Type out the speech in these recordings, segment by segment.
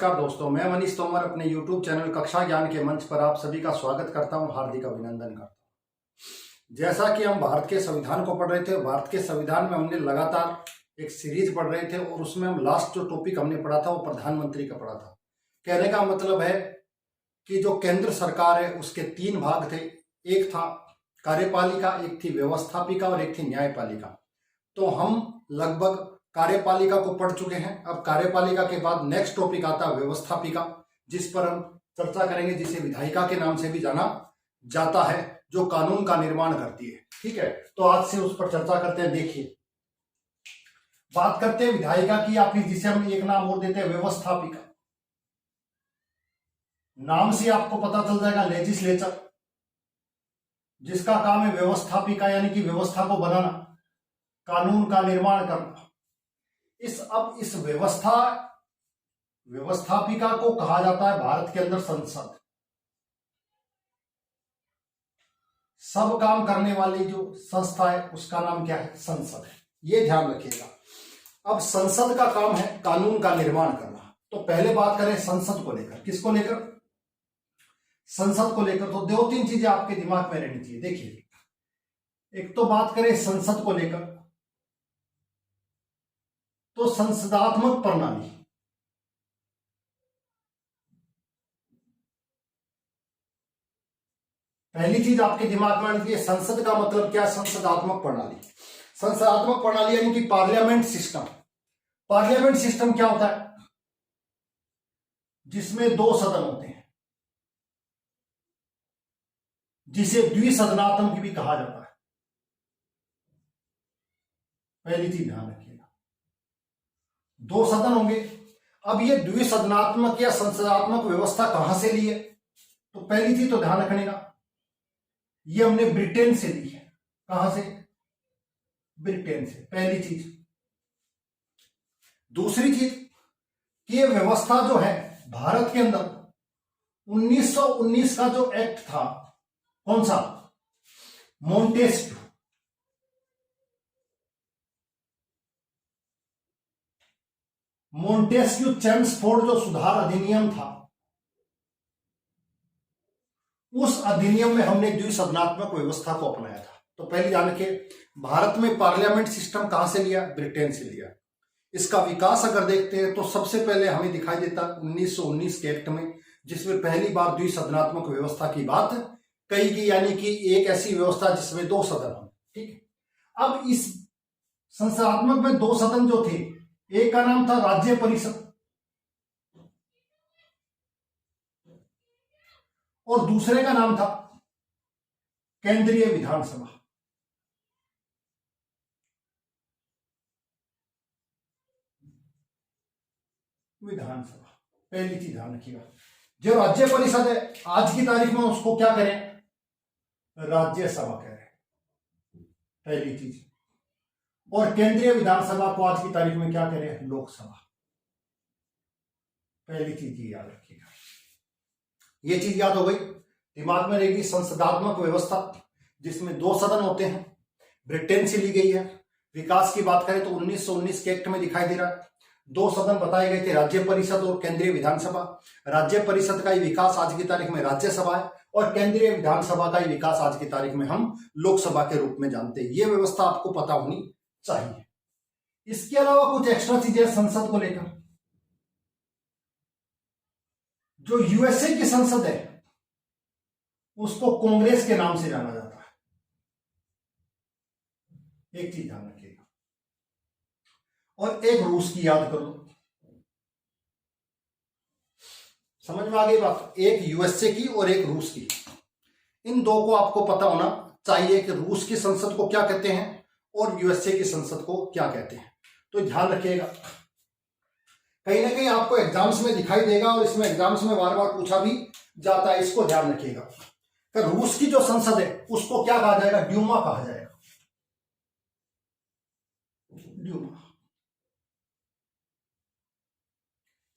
नमस्कार दोस्तों, मैं मनीष तोमर अपने YouTube चैनल कक्षा ज्ञान के मंच पर आप सभी का स्वागत करता हूं, हार्दिक अभिनंदन करता हूं। जैसा कि हम भारत के संविधान को पढ़ रहे थे, भारत के संविधान में हमने लगातार एक सीरीज पढ़ रहे थे और उसमें हम लास्ट जो टॉपिक हमने पढ़ा था वो प्रधानमंत्री का पढ़ा था। कहने का मतलब है कि जो केंद्र सरकार है उसके तीन भाग थे, एक था कार्यपालिका, एक थी व्यवस्थापिका और एक थी न्यायपालिका। तो हम लगभग कार्यपालिका को पढ़ चुके हैं। अब कार्यपालिका के बाद नेक्स्ट टॉपिक आता है व्यवस्थापिका, जिस पर हम चर्चा करेंगे, जिसे विधायिका के नाम से भी जाना जाता है, जो कानून का निर्माण करती है। ठीक है, तो आज से उस पर चर्चा करते हैं। देखिए, बात करते हैं विधायिका की, या फिर जिसे हम एक नाम और देते हैं व्यवस्थापिका। नाम से आपको पता चल जाएगा लेजिस्लेचर, जिसका काम है व्यवस्थापिका यानी कि व्यवस्था को बनाना, कानून का निर्माण करना। इस व्यवस्थापिका को कहा जाता है भारत के अंदर संसद। सब काम करने वाली जो संस्था है उसका नाम क्या है? संसद है। ये ध्यान रखिएगा। अब संसद का काम है कानून का निर्माण करना। तो पहले बात करें संसद को लेकर। किसको लेकर? संसद को लेकर। तो दो तीन चीजें आपके दिमाग में रहनी चाहिए। देखिए, एक तो बात करें संसद को लेकर, तो संसदात्मक प्रणाली, पहली चीज आपके दिमाग में आनी चाहिए। संसद का मतलब क्या? संसदात्मक प्रणाली। संसदात्मक प्रणाली यानी कि पार्लियामेंट सिस्टम। पार्लियामेंट सिस्टम क्या होता है? जिसमें दो सदन होते हैं, जिसे द्विसदनात्मक भी कहा जाता है। पहली चीज ध्यान रखिएगा, दो सदन होंगे। अब ये द्विसदनात्मक या संसदात्मक व्यवस्था कहां से ली है? तो पहली चीज तो ध्यान रखने का, ये हमने ब्रिटेन से ली है। कहां से? ब्रिटेन से, पहली चीज। दूसरी चीज कि ये व्यवस्था जो है भारत के अंदर 1919 का जो एक्ट था, कौन सा? मोंटेस्क्यू। मोंटेस्क्यू चेम्सफोर्ड जो सुधार अधिनियम था, उस अधिनियम में हमने द्विसदनात्मक व्यवस्था को अपनाया था। तो पहले जान के भारत में पार्लियामेंट सिस्टम कहां से लिया? ब्रिटेन से लिया। इसका विकास अगर देखते हैं तो सबसे पहले हमें दिखाई देता 1919 के एक्ट में, जिसमें पहली बार द्विसदनात्मक व्यवस्था की बात कही गई, यानी कि एक ऐसी व्यवस्था जिसमें दो सदन हो। ठीक है। अब इस संसदात्मक में दो सदन जो थे, एक का नाम था राज्य परिषद और दूसरे का नाम था केंद्रीय विधानसभा। विधानसभा, पहली चीज ध्यान रखिएगा। जो राज्य परिषद है आज की तारीख में उसको क्या करें? राज्यसभा कह रहे हैं, पहली चीज। और केंद्रीय विधानसभा को आज की तारीख में क्या करें? लोकसभा। पहली चीज ये याद रखिएगा। ये चीज याद हो गई, दिमाग में रहेगी। संसदात्मक व्यवस्था जिसमें दो सदन होते हैं, ब्रिटेन से ली गई है। विकास की बात करें तो 1919 के एक्ट में दिखाई दे रहा है। दो सदन बताए गए थे, राज्य परिषद और केंद्रीय विधानसभा। राज्य परिषद का ही विकास आज की तारीख में राज्यसभा है और केंद्रीय विधानसभा का ही विकास आज की तारीख में हम लोकसभा के रूप में जानते हैं। ये व्यवस्था आपको पता होनी चाहिए। इसके अलावा कुछ एक्स्ट्रा चीजें संसद को लेकर। जो यूएसए की संसद है उसको कांग्रेस के नाम से जाना जाता है। एक चीज ध्यान रखिएगा। और एक रूस की याद कर लो। समझ में आ गई बात? एक यूएसए की और एक रूस की। इन दो को आपको पता होना चाहिए कि रूस की संसद को क्या कहते हैं और यूएसए की संसद को क्या कहते हैं। तो ध्यान रखिएगा, कहीं ना कहीं आपको एग्जाम्स में दिखाई देगा और इसमें एग्जाम्स में बार बार पूछा भी जाता है। इसको ध्यान रखिएगा कि रूस की जो संसद है उसको क्या कहा जाएगा? ड्यूमा कहा जाएगा। ड्यूमा।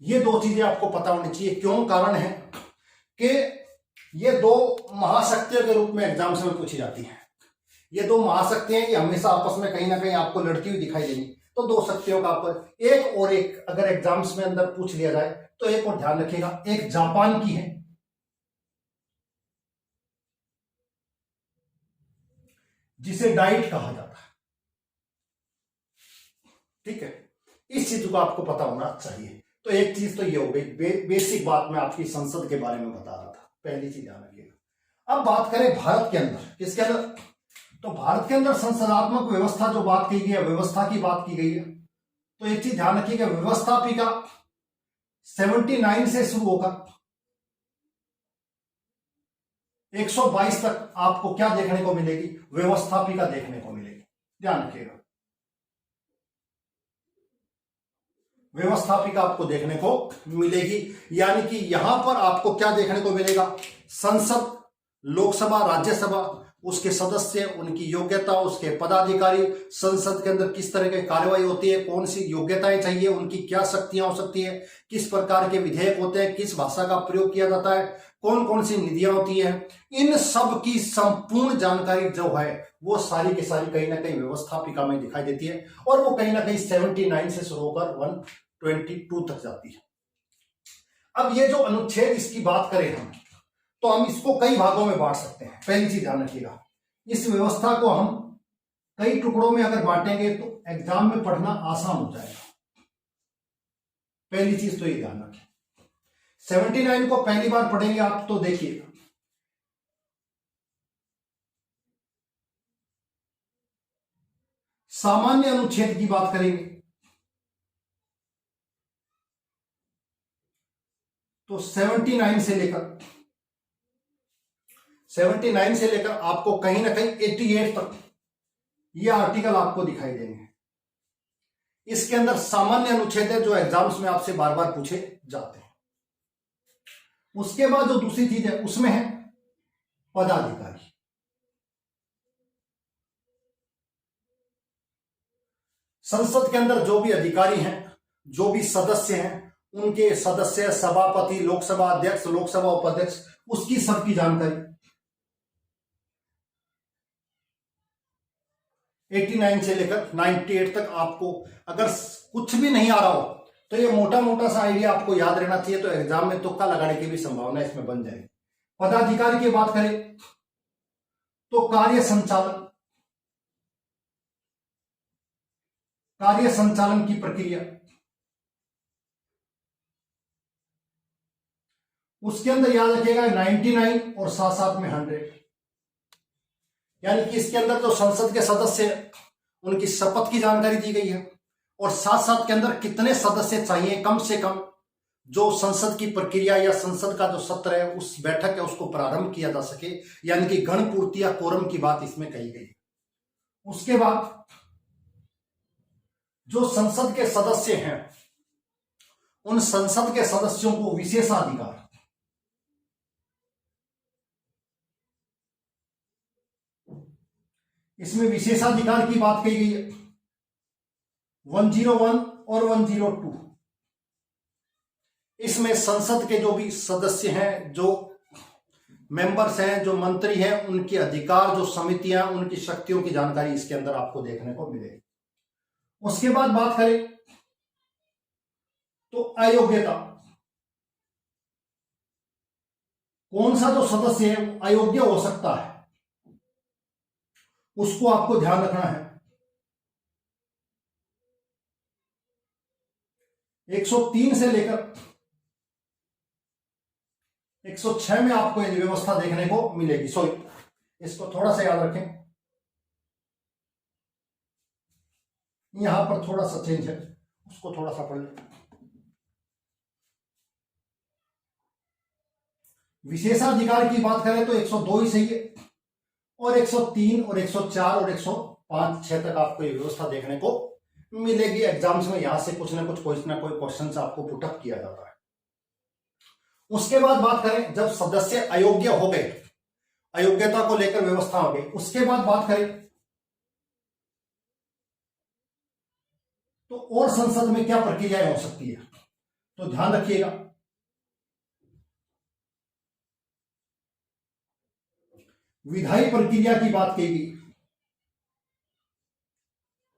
ये दो चीजें आपको पता होनी चाहिए। क्यों? कारण है कि ये दो महाशक्तियों के रूप में एग्जाम्स में पूछी जाती हैं। ये दो महाशक्तियां ये हमेशा आपस में कहीं ना कहीं आपको लड़ती हुई दिखाई देंगी। तो दो शक्तियों का पर एक और एक अगर एग्जाम्स में अंदर पूछ लिया जाए तो एक और ध्यान रखिएगा, एक जापान की है जिसे डाइट कहा जाता है। ठीक है, इस चीज को आपको पता होना चाहिए। तो एक चीज तो ये हो गई, बेसिक बात मैं आपकी संसद के बारे में बता रहा था, पहली चीज ध्यान रखिएगा। अब बात करें भारत के अंदर, किसके अंदर, तो भारत के अंदर संसदात्मक व्यवस्था जो बात की गई है, व्यवस्था की बात की गई है, तो एक चीज ध्यान रखिएगा, व्यवस्थापिका 79 से शुरू होकर 122 तक आपको क्या देखने को मिलेगी, व्यवस्थापिका देखने को मिलेगी। ध्यान रखिएगा, व्यवस्थापिका आपको देखने को मिलेगी, यानी कि यहां पर आपको क्या देखने को मिलेगा, संसद, लोकसभा, राज्यसभा, उसके सदस्य, उनकी योग्यता, उसके पदाधिकारी, संसद के अंदर किस तरह की कार्रवाई होती है, कौन सी योग्यताएं चाहिए, उनकी क्या शक्तियां हो सकती है, किस प्रकार के विधेयक होते हैं, किस भाषा का प्रयोग किया जाता है, कौन कौन सी निधियां होती है, इन सब की संपूर्ण जानकारी जो है वो सारी की सारी कहीं ना कहीं व्यवस्थापिका में दिखाई देती है, और वो कहीं ना कहीं 79 से शुरू होकर 122 तक जाती है। अब ये जो अनुच्छेद इसकी बात करें हम, तो हम इसको कई भागों में बांट सकते हैं। पहली चीज ध्यान रखिएगा, इस व्यवस्था को हम कई टुकड़ों में अगर बांटेंगे तो एग्जाम में पढ़ना आसान हो जाएगा। पहली चीज तो ये ध्यान रखें, 79 को पहली बार पढ़ेंगे आप तो देखिएगा, सामान्य अनुच्छेद की बात करेंगे तो 79 से लेकर आपको कहीं ना कहीं 88 तक ये आर्टिकल आपको दिखाई देंगे। इसके अंदर सामान्य अनुच्छेद है जो एग्जाम्स में आपसे बार बार पूछे जाते हैं। उसके बाद जो दूसरी चीज है उसमें है पदाधिकारी। संसद के अंदर जो भी अधिकारी हैं, जो भी सदस्य हैं, उनके सदस्य, सभापति, लोकसभा अध्यक्ष, लोकसभा उपाध्यक्ष, उसकी सबकी जानकारी 89 से लेकर 98 तक आपको अगर कुछ भी नहीं आ रहा हो तो ये मोटा मोटा सा आइडिया आपको याद रहना चाहिए, तो एग्जाम में तुक्का लगाने की भी संभावना इसमें बन जाएगी। पदाधिकारी की बात करें तो कार्य संचालन की प्रक्रिया, उसके अंदर याद रखिएगा 99 और साथ साथ में 100, यानी कि इसके अंदर जो संसद के सदस्य हैं उनकी शपथ की जानकारी दी गई है, और साथ साथ के अंदर कितने सदस्य चाहिए कम से कम जो संसद की प्रक्रिया या संसद का जो सत्र है, उस बैठक है, उसको प्रारंभ किया जा सके, यानी कि गणपूर्ति या कोरम की बात इसमें कही गई। उसके बाद जो संसद के सदस्य हैं उन संसद के सदस्यों को विशेषाधिकार, इसमें विशेषाधिकार की बात कही गई है 101 और 102। इसमें संसद के जो भी सदस्य हैं, जो मेंबर्स हैं, जो मंत्री हैं, उनके अधिकार, जो समितियां, उनकी शक्तियों की जानकारी इसके अंदर आपको देखने को मिलेगी। उसके बाद बात करें तो अयोग्यता, कौन सा जो सदस्य है वो अयोग्य हो सकता है, उसको आपको ध्यान रखना है। 103 से लेकर 106 में आपको ये व्यवस्था देखने को मिलेगी। सॉरी, इसको थोड़ा सा याद रखें, यहां पर थोड़ा सा चेंज है, उसको थोड़ा सा पढ़ लें। विशेषाधिकार की बात करें तो 102 ही सही है, और 103 और 104 और 105 6 तक आपको ये व्यवस्था देखने को मिलेगी। एग्जाम्स में यहां से कुछ ना कोई क्वेश्चन आपको पुटअप किया जाता है। उसके बाद बात करें जब सदस्य अयोग्य हो गए, अयोग्यता को लेकर व्यवस्था हो गई, उसके बाद बात करें तो और संसद में क्या प्रक्रियाएं हो सकती है, तो ध्यान रखिएगा विधायी प्रक्रिया की बात की गई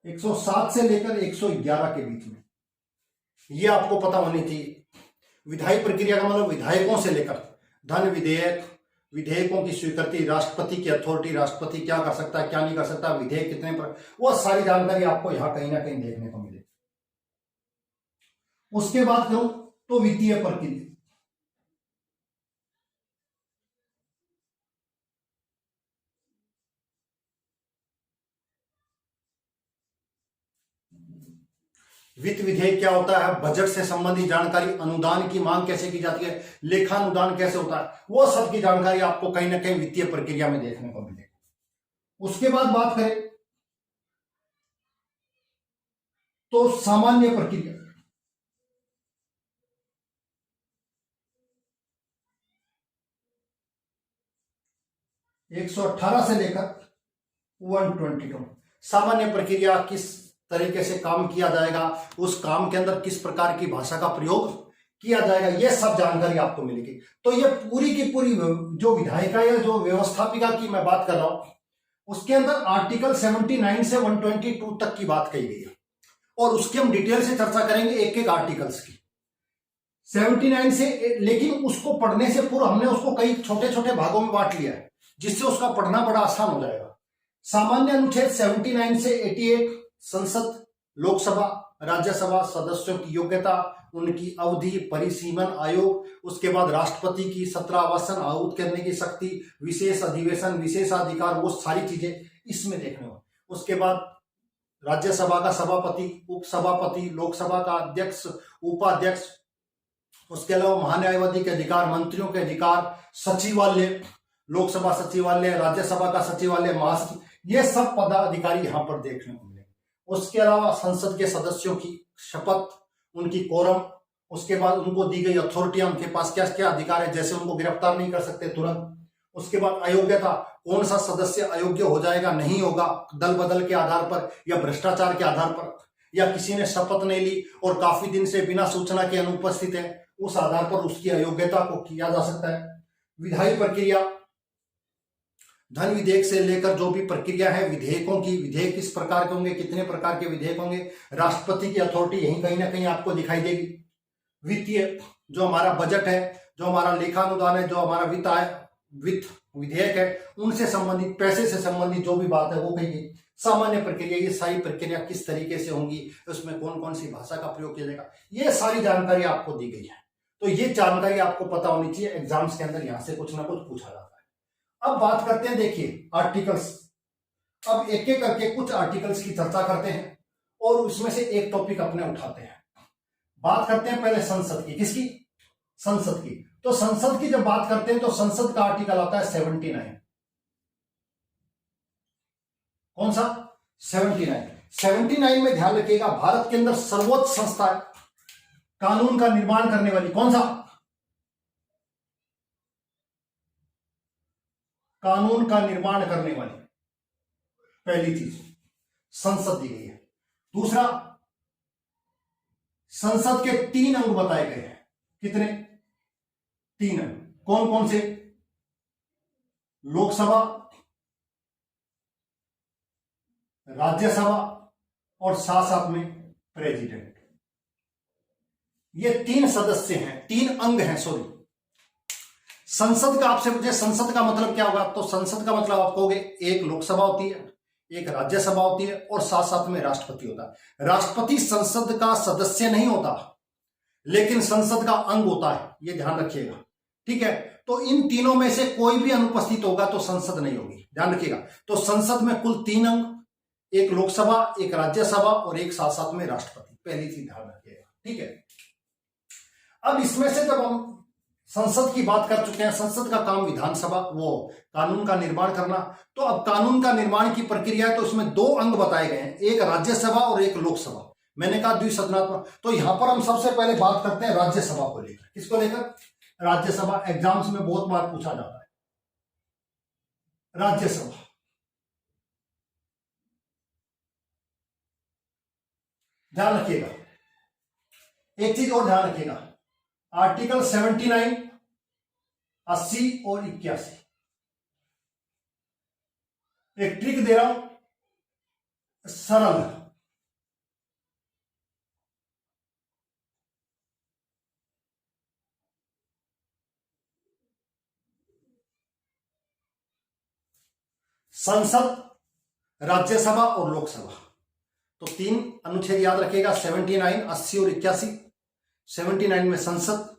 107 से लेकर 111 के बीच में, यह आपको पता होनी चाहिए। विधायी प्रक्रिया का मतलब विधायकों से लेकर धन विधेयक, विधेयकों की स्वीकृति, राष्ट्रपति की अथॉरिटी, राष्ट्रपति क्या कर सकता है क्या नहीं कर सकता, विधेयक कितने पर, वो सारी जानकारी आपको यहां कहीं ना कहीं देखने को मिलेगी। उसके बाद करूं तो वित्तीय प्रक्रिया। वित्त विधेयक क्या होता है, बजट से संबंधित जानकारी, अनुदान की मांग कैसे की जाती है, लेखानुदान कैसे होता है, वो सब की जानकारी आपको कहीं ना कहीं वित्तीय प्रक्रिया में देखने को मिलेगी। उसके बाद बात करें तो सामान्य प्रक्रिया। एक 118 से लेकर 122 सामान्य प्रक्रिया, किस तरीके से काम किया जाएगा, उस काम के अंदर किस प्रकार की भाषा का प्रयोग किया जाएगा, ये सब जानकारी आपको मिलेगी। तो ये पूरी की पूरी जो विधायिका या जो व्यवस्थापिका की मैं बात कर रहा हूं, उसके अंदर आर्टिकल 79 से 122 तक की बात कही गई है और उसकी हम डिटेल से चर्चा करेंगे एक एक आर्टिकल्स की। 79 से, लेकिन उसको पढ़ने से पूर्व हमने उसको कई छोटे छोटे भागों में बांट लिया है जिससे उसका पढ़ना बड़ा आसान हो जाएगा। सामान्य अनुच्छेद 79 से 88 संसद, लोकसभा, राज्यसभा सदस्यों की योग्यता, उनकी अवधि, परिसीमन आयोग, उसके बाद राष्ट्रपति की 17 आवासन आहूत करने की शक्ति, विशेष अधिवेशन, विशेषाधिकार, वो सारी चीजें इसमें देखने हो। उसके बाद राज्यसभा का सभापति, उपसभापति, लोकसभा का अध्यक्ष, उपाध्यक्ष, उसके अलावा महान्यायवादी के अधिकार, मंत्रियों के अधिकार, सचिवालय, लोकसभा सचिवालय, राज्यसभा का सचिवालय, महासचिव, ये सब पदाधिकारी यहां पर देखने को मिलेंगे। उसके अलावा संसद के सदस्यों की शपथ, उनकी कोरम, उसके बाद उनको दी गई अथॉरिटियां, उनके पास क्या क्या अधिकार है, जैसे उनको गिरफ्तार नहीं कर सकते तुरंत। उसके बाद अयोग्यता, कौन सा सदस्य अयोग्य हो जाएगा, नहीं होगा, दल बदल के आधार पर या भ्रष्टाचार के आधार पर, या किसी ने शपथ नहीं ली और काफी दिन से बिना सूचना के अनुपस्थित है, उस आधार पर उसकी अयोग्यता को किया जा सकता है। विधायी प्रक्रिया, धन विधेयक से लेकर जो भी प्रक्रिया है विधेयकों की, विधेयक किस प्रकार के होंगे, कितने प्रकार के विधेयक होंगे, राष्ट्रपति की अथॉरिटी यहीं कहीं ना कहीं आपको दिखाई देगी। वित्तीय, जो हमारा बजट है, जो हमारा लेखानुदान है, जो हमारा वित्त विधेयक है, उनसे संबंधित, पैसे से संबंधित जो भी बात है वो कहेगी। सामान्य प्रक्रिया, ये सारी प्रक्रिया किस तरीके से होंगी, उसमें कौन कौन सी भाषा का प्रयोग किया जाएगा, ये सारी जानकारी आपको दी गई है। तो ये जानकारी आपको पता होनी चाहिए, एग्जाम्स के अंदर यहां से कुछ ना कुछ पूछा जाता है। अब बात करते हैं, देखिए आर्टिकल्स, अब एक एक करके कुछ आर्टिकल्स की चर्चा करते हैं और उसमें से एक टॉपिक अपने उठाते हैं। बात करते हैं पहले संसद की, किसकी, संसद की। तो संसद की जब बात करते हैं तो संसद का आर्टिकल आता है 79। कौन सा, 79। 79 में ध्यान रखिएगा, भारत के अंदर सर्वोच्च संस्था है कानून का निर्माण करने वाली, कौन सा, कानून का निर्माण करने वाली, पहली चीज संसद दी गई है। दूसरा, संसद के 3 अंग बताए गए हैं, कितने, 3 अंग, कौन कौन से, लोकसभा, राज्यसभा और साथ साथ में प्रेसिडेंट। ये 3 सदस्य हैं, 3 अंग हैं, सॉरी। संसद का आपसे मुझे, संसद का मतलब क्या होगा, तो संसद का मतलब आप कहोगे एक लोकसभा होती है, एक राज्यसभा होती है और साथ साथ में राष्ट्रपति होता है। राष्ट्रपति संसद का सदस्य नहीं होता लेकिन संसद का अंग होता है, ये ध्यान रखिएगा, ठीक है। तो इन तीनों में से कोई भी अनुपस्थित होगा तो संसद नहीं होगी, ध्यान रखिएगा। तो संसद में कुल 3 अंग, एक लोकसभा, एक राज्यसभा और एक साथ साथ में राष्ट्रपति, पहली चीज ध्यान रखिएगा, ठीक है। अब इसमें से जब हम संसद की बात कर चुके हैं, संसद का काम विधानसभा, वो कानून का निर्माण करना, तो अब कानून का निर्माण की प्रक्रिया है, तो उसमें 2 अंग बताए गए हैं, एक राज्यसभा और एक लोकसभा। मैंने कहा द्विसदनात्मक, तो यहां पर हम सबसे पहले बात करते हैं राज्यसभा को लेकर। किसको लेकर, राज्यसभा। एग्जाम्स में बहुत बार पूछा जाता है राज्यसभा। ध्यान रखिएगा, एक चीज और ध्यान रखिएगा, आर्टिकल 79, 80 और 81, एक ट्रिक दे रहा हूं, सरल, संसद, राज्यसभा और लोकसभा। तो 3 अनुच्छेद याद रखिएगा, 79, 80 और 81। 79 में संसद,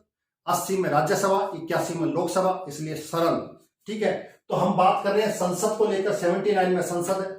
80 में राज्यसभा, 81 में लोकसभा, इसलिए सरल। ठीक है, तो हम बात कर रहे हैं संसद को लेकर। 79 में संसद है।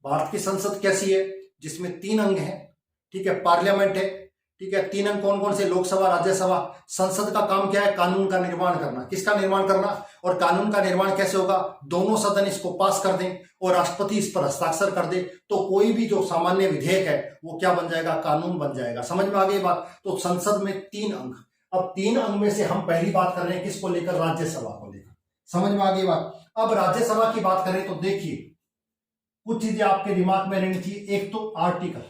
भारत की संसद कैसी है? जिसमें 3 अंग हैं। ठीक है, पार्लियामेंट है। ठीक है, 3 अंग कौन कौन से? लोकसभा, राज्यसभा। संसद का काम क्या है? कानून का निर्माण करना। किसका निर्माण करना? और कानून का निर्माण कैसे होगा? दोनों सदन इसको पास कर दें और राष्ट्रपति इस पर हस्ताक्षर कर दे, तो कोई भी जो सामान्य विधेयक है वो क्या बन जाएगा? कानून बन जाएगा। समझ में आ गई बात? तो संसद में 3 अंग। अब 3 अंग में से हम पहली बात कर रहे हैं किसको लेकर? राज्यसभा को लेकर। समझ में आ गई बात? अब राज्यसभा की बात करें तो देखिए, कुछ चीजें आपके दिमाग में रहनी चाहिए। एक तो आर्टिकल,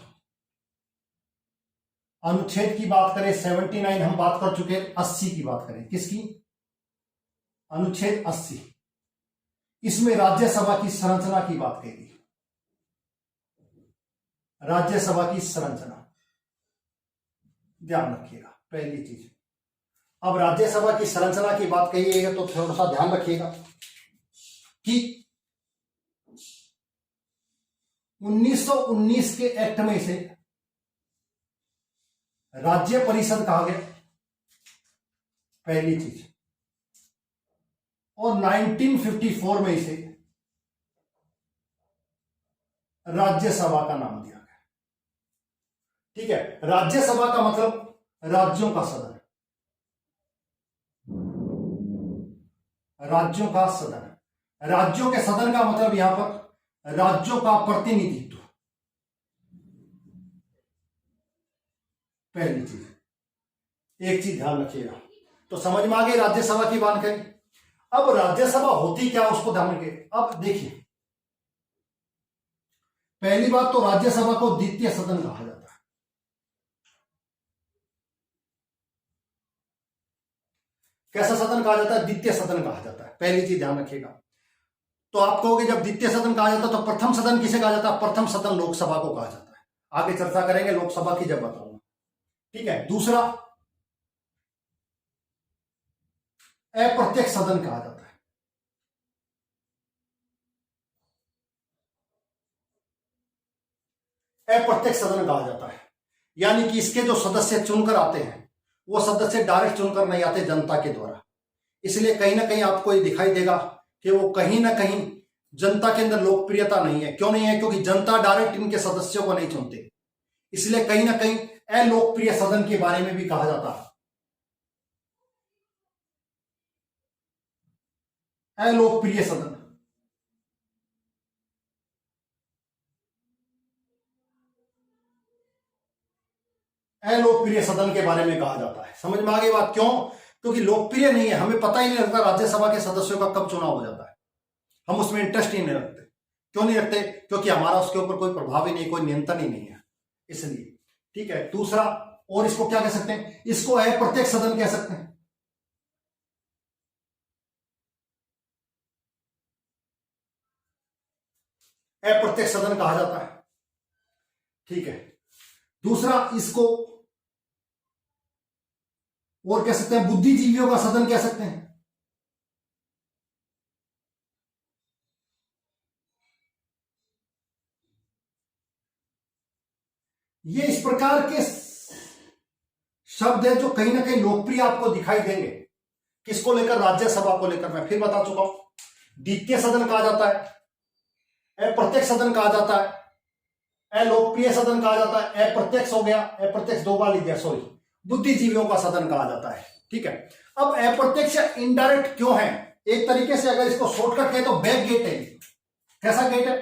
अनुच्छेद की बात करें 79 हम बात कर चुके हैं। 80 की बात करें, किसकी? अनुच्छेद 80। इसमें राज्यसभा की संरचना की बात कही। राज्यसभा की संरचना ध्यान रखिएगा, पहली चीज। अब राज्यसभा की संरचना की बात कही है तो थोड़ा सा ध्यान रखिएगा कि 1919 के एक्ट में इसे राज्य परिषद कहा गया, पहली चीज। और 1954 में इसे राज्यसभा का नाम दिया गया। ठीक है, राज्यसभा का मतलब राज्यों का सदन। राज्यों का सदन, राज्यों के सदन का मतलब यहां पर राज्यों का प्रतिनिधित्व, पहली चीज। एक चीज ध्यान रखिएगा, तो समझ में आ गई राज्यसभा की बात करें। अब राज्यसभा होती क्या उसको ध्यान रखिए। अब देखिए, पहली बात तो राज्यसभा को द्वितीय सदन कहा जाता है। कैसा सदन कहा जाता है? द्वितीय सदन कहा जाता है, पहली चीज ध्यान रखिएगा। तो आप कहोगे जब द्वितीय सदन कहा जाता है तो प्रथम सदन किसे कहा जाता है? प्रथम सदन लोकसभा को कहा जाता है। आगे चर्चा करेंगे लोकसभा की जब बताऊंगा। ठीक है, दूसरा अप्रत्यक्ष सदन कहा जाता है। अप्रत्यक्ष सदन कहा जाता है, यानी कि इसके जो सदस्य चुनकर आते हैं वो सदस्य डायरेक्ट चुनकर नहीं आते, जनता के द्वारा। इसलिए कहीं ना कहीं आपको ये दिखाई देगा कि वो कहीं ना कहीं जनता के अंदर लोकप्रियता नहीं है। क्यों नहीं है? क्योंकि जनता डायरेक्ट इनके सदस्यों को नहीं चुनते, इसलिए कहीं ना कहीं अलोकप्रिय सदन के बारे में भी कहा जाता है। अलोकप्रिय सदन, अलोकप्रिय सदन के बारे में कहा जाता है। समझ में आ गई बात? क्यों? क्योंकि लोकप्रिय नहीं है, हमें पता ही नहीं लगता राज्यसभा के सदस्यों का कब चुनाव हो जाता है। हम उसमें इंटरेस्ट ही नहीं रखते। क्यों नहीं रखते? क्योंकि हमारा उसके ऊपर कोई प्रभाव ही नहीं, कोई नियंत्रण ही नहीं है, इसलिए। ठीक है, दूसरा, और इसको क्या कह सकते हैं? इसको अप्रत्यक्ष सदन कह सकते हैं। अप्रत्यक्ष सदन कहा जाता है। ठीक है, दूसरा, इसको और कह सकते हैं बुद्धिजीवियों का सदन कह सकते हैं। ये इस प्रकार के शब्द है जो कहीं ना कहीं लोकप्रिय आपको दिखाई देंगे। किसको लेकर? राज्यसभा को लेकर। मैं फिर बता चुका हूं, द्वितीय सदन कहा जाता है, अप्रत्यक्ष सदन कहा जाता है, अलोकप्रिय सदन कहा जाता है। अप्रत्यक्ष हो गया, अप्रत्यक्ष 2 बार लिख दिया, सॉरी। बुद्धिजीवियों का सदन कहा जाता है। ठीक है, अब अप्रत्यक्ष इनडायरेक्ट क्यों है? एक तरीके से अगर इसको शॉर्टकट कहे तो बैक गेट है। कैसा गेट है?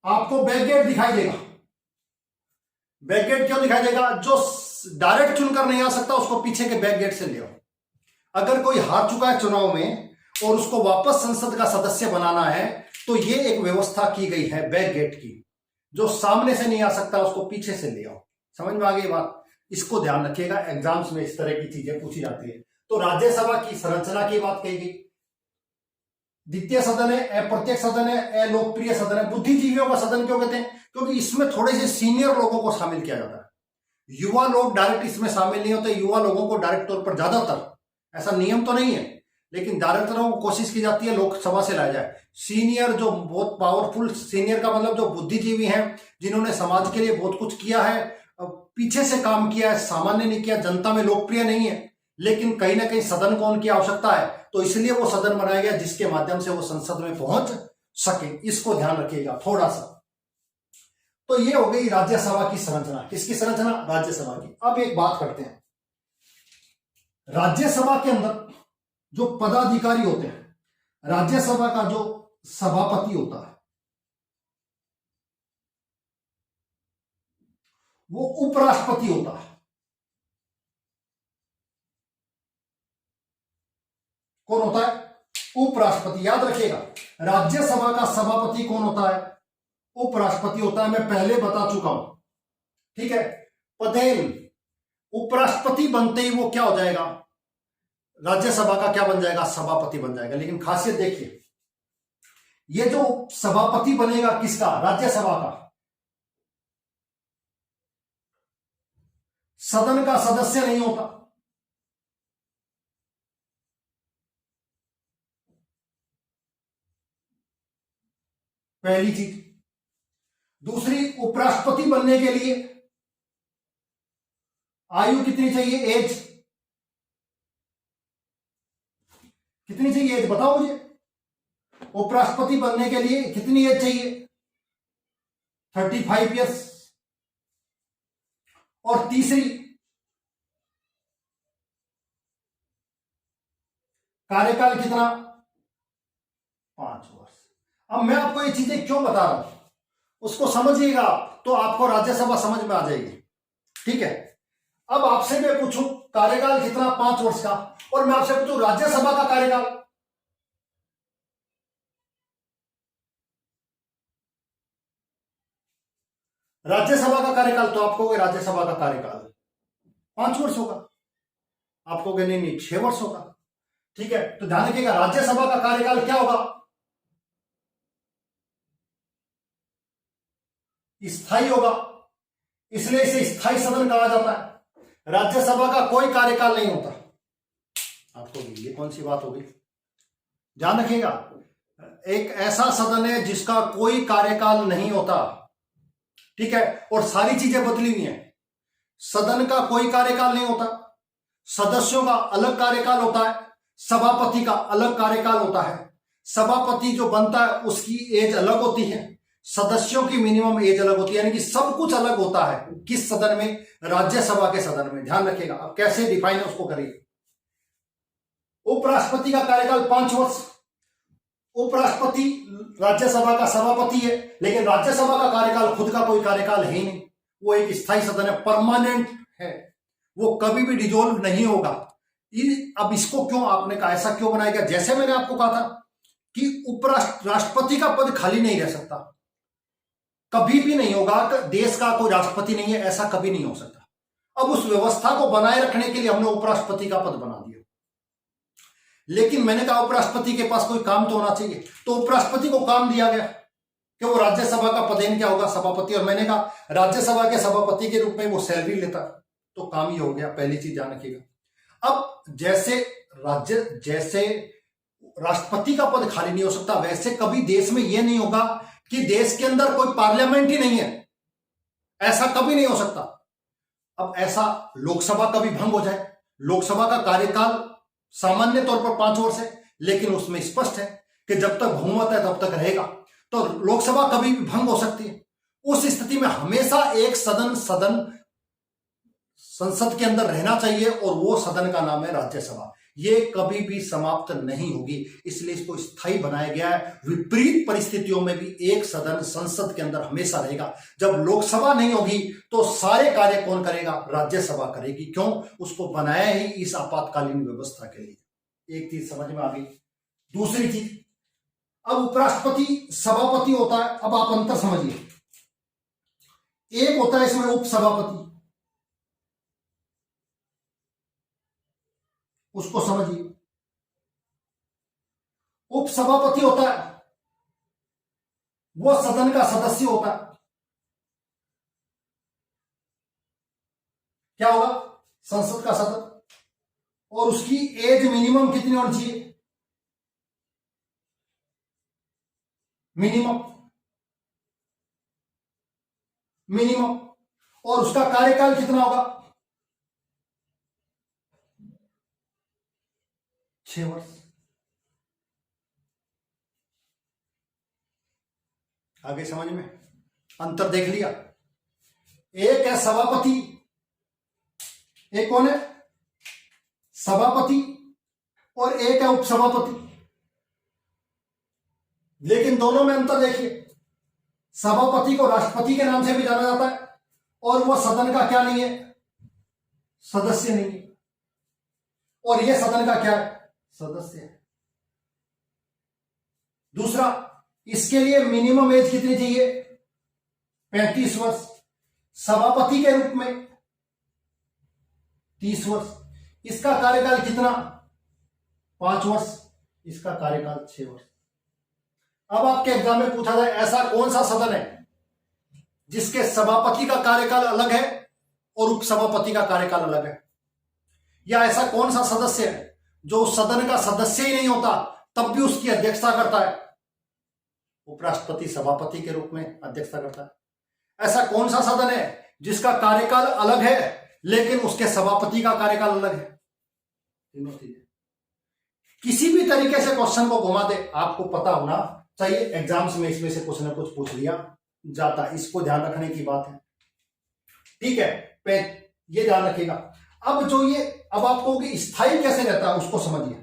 आपको बैक गेट दिखाई देगा। बैक गेट क्यों दिखाई देगा? जो डायरेक्ट चुनकर नहीं आ सकता उसको पीछे के बैक गेट से ले आओ। अगर कोई हार चुका है चुनाव में और उसको वापस संसद का सदस्य बनाना है तो ये एक व्यवस्था की गई है बैक गेट की। जो सामने से नहीं आ सकता उसको पीछे से ले आओ। समझ में आ गई बात? इसको ध्यान रखिएगा, एग्जाम्स में इस तरह की चीजें पूछी जाती है। तो राज्यसभा की संरचना की बात कही गई। द्वितीय सदन है, अप्रत्यक्ष सदन है, अलोकप्रिय सदन है। बुद्धिजीवियों का सदन क्यों कहते हैं? क्योंकि इसमें थोड़े से सीनियर लोगों को शामिल किया जाता है। युवा लोग डायरेक्ट इसमें शामिल नहीं होते। युवा लोगों को डायरेक्ट तौर पर ज्यादातर, ऐसा नियम तो नहीं है, लेकिन ज्यादातर कोशिश की जाती है लोकसभा से लाया जाए। सीनियर जो बहुत पावरफुल, सीनियर का मतलब जो बुद्धिजीवी हैं, जिन्होंने समाज के लिए बहुत कुछ किया है, पीछे से काम किया है, सामान्य नहीं किया, जनता में लोकप्रिय नहीं है, लेकिन कहीं ना कहीं सदन को उनकी आवश्यकता है, तो इसलिए वो सदन बनाया गया जिसके माध्यम से वो संसद में पहुंच सके। इसको ध्यान रखिएगा थोड़ा सा। तो ये हो गई राज्यसभा की संरचना। किसकी संरचना? राज्यसभा की। अब एक बात करते हैं, राज्यसभा के अंदर जो पदाधिकारी होते हैं, राज्यसभा का जो सभापति होता है वो उपराष्ट्रपति होता है। कौन होता है? उपराष्ट्रपति। याद रखिएगा, राज्यसभा का सभापति कौन होता है? उपराष्ट्रपति होता है। मैं पहले बता चुका हूं, ठीक है। पदेन उपराष्ट्रपति बनते ही वो क्या हो जाएगा? राज्यसभा का क्या बन जाएगा? सभापति बन जाएगा। लेकिन खासियत देखिए, ये जो सभापति बनेगा किसका? राज्यसभा का। सदन का सदस्य नहीं होता। पहली चीज। दूसरी, उपराष्ट्रपति बनने के लिए आयु कितनी चाहिए? एज कितनी चाहिए? एज बताओ मुझे। उपराष्ट्रपति बनने के लिए कितनी एज चाहिए? 35 ईयर्स। और तीसरी, कार्यकाल कितना? 5 वर्ष। अब मैं आपको ये चीजें क्यों बता रहा हूं, उसको समझिएगा तो आपको राज्यसभा समझ में आ जाएगी, ठीक है। अब आपसे मैं पूछूं कार्यकाल कितना? 5 वर्ष का, और मैं आपसे पूछूं राज्यसभा का कार्यकाल, राज्यसभा का कार्यकाल, तो आप कहोगे राज्यसभा का कार्यकाल 5 वर्ष होगा, आप कहोगे नहीं नहीं 6 वर्ष होगा, ठीक है। तो ध्यान रखिएगा, राज्यसभा का कार्यकाल क्या होगा? स्थायी होगा, इसलिए इसे स्थायी सदन कहा जाता है। राज्यसभा का कोई कार्यकाल नहीं होता। आपको ये कौन सी बात होगी? ध्यान रखिएगा, एक ऐसा सदन है जिसका कोई कार्यकाल नहीं होता, ठीक है। और सारी चीजें बदली हुई हैं। सदन का कोई कार्यकाल नहीं होता, सदस्यों का अलग कार्यकाल होता है, सभापति का अलग कार्यकाल होता है। सभापति जो बनता है उसकी एज अलग होती है, सदस्यों की मिनिमम एज अलग होती है, यानी कि सब कुछ अलग होता है। किस सदन में? राज्यसभा के सदन में। ध्यान रखिएगा। अब कैसे डिफाइन है उसको करिए। उपराष्ट्रपति का कार्यकाल 5 वर्ष। उपराष्ट्रपति राज्यसभा का सभापति है, लेकिन राज्यसभा का कार्यकाल खुद का कोई कार्यकाल है ही नहीं, वो एक स्थायी सदन है, परमानेंट है, वो कभी भी डिजोल्व नहीं होगा। अब इसको क्यों आपने कहा, ऐसा क्यों बनाया गया? जैसे मैंने आपको कहा था कि उपराष्ट्रपति का पद खाली नहीं रह सकता, कभी भी नहीं होगा। देश का कोई राष्ट्रपति नहीं है, ऐसा कभी नहीं हो सकता। अब उस व्यवस्था को बनाए रखने के लिए हमने उपराष्ट्रपति का पद बना दिया। लेकिन मैंने कहा उपराष्ट्रपति के पास कोई काम तो होना चाहिए, तो उपराष्ट्रपति को काम दिया गया कि वो राज्यसभा का पदेन क्या होगा? सभापति। और मैंने कहा राज्यसभा के सभापति के रूप में वो सैलरी लेता, तो काम ही हो गया। पहली चीज ध्यान रखिएगा। अब जैसे राष्ट्रपति का पद खाली नहीं हो सकता, वैसे कभी देश में यह नहीं होगा कि देश के अंदर कोई पार्लियामेंट ही नहीं है, ऐसा कभी नहीं हो सकता। अब ऐसा लोकसभा का भी भंग हो जाए। लोकसभा का कार्यकाल सामान्य तौर पर 5 वर्ष है, लेकिन उसमें स्पष्ट है कि जब तक बहुमत है तब तक रहेगा, तो लोकसभा कभी भी भंग हो सकती है। उस स्थिति में हमेशा एक सदन संसद के अंदर रहना चाहिए, और वो सदन का नाम है राज्यसभा। ये कभी भी समाप्त नहीं होगी, इसलिए इसको स्थायी बनाया गया है। विपरीत परिस्थितियों में भी एक सदन संसद के अंदर हमेशा रहेगा। जब लोकसभा नहीं होगी तो सारे कार्य कौन करेगा? राज्यसभा करेगी। क्यों? उसको बनाया ही इस आपातकालीन व्यवस्था के लिए। एक चीज समझ में आ गई। दूसरी चीज, अब उपराष्ट्रपति सभापति होता है। अब आप अंतर समझिए, एक होता है इसमें उपसभापति, उसको समझिए। उपसभापति होता है, वो सदन का सदस्य होता है। क्या होगा, संसद का सदन। और उसकी एज मिनिमम कितनी होनी चाहिए, मिनिमम मिनिमम। और उसका कार्यकाल कितना होगा, 6 वर्ष। आगे समझ में अंतर देख लिया। एक है सभापति, एक कौन है, सभापति, और एक है उपसभापति। लेकिन दोनों में अंतर देखिए, सभापति को राष्ट्रपति के नाम से भी जाना जाता है और वो सदन का क्या नहीं है, सदस्य नहीं है। और ये सदन का क्या है, सदस्य है। दूसरा, इसके लिए मिनिमम एज कितनी चाहिए, 35 वर्ष। सभापति के रूप में 30 वर्ष। इसका कार्यकाल कितना, 5 वर्ष। इसका कार्यकाल 6 वर्ष। अब आपके एग्जाम में पूछा जाए ऐसा कौन सा सदन है जिसके सभापति का कार्यकाल अलग है और उपसभापति का कार्यकाल अलग है, या ऐसा कौन सा सदस्य है जो उस सदन का सदस्य ही नहीं होता तब भी उसकी अध्यक्षता करता है, उपराष्ट्रपति सभापति के रूप में अध्यक्षता करता है। ऐसा कौन सा सदन है जिसका कार्यकाल अलग है लेकिन उसके सभापति का कार्यकाल अलग है। तीनों चीजें किसी भी तरीके से क्वेश्चन को घुमा दे, आपको पता होना चाहिए एग्जाम्स में इसमें से कुछ ना कुछ पूछ लिया जाता है। इसको ध्यान रखने की बात है, ठीक है, ये ध्यान रखिएगा। अब जो ये अब आपको स्थायी कैसे रहता है उसको समझिए।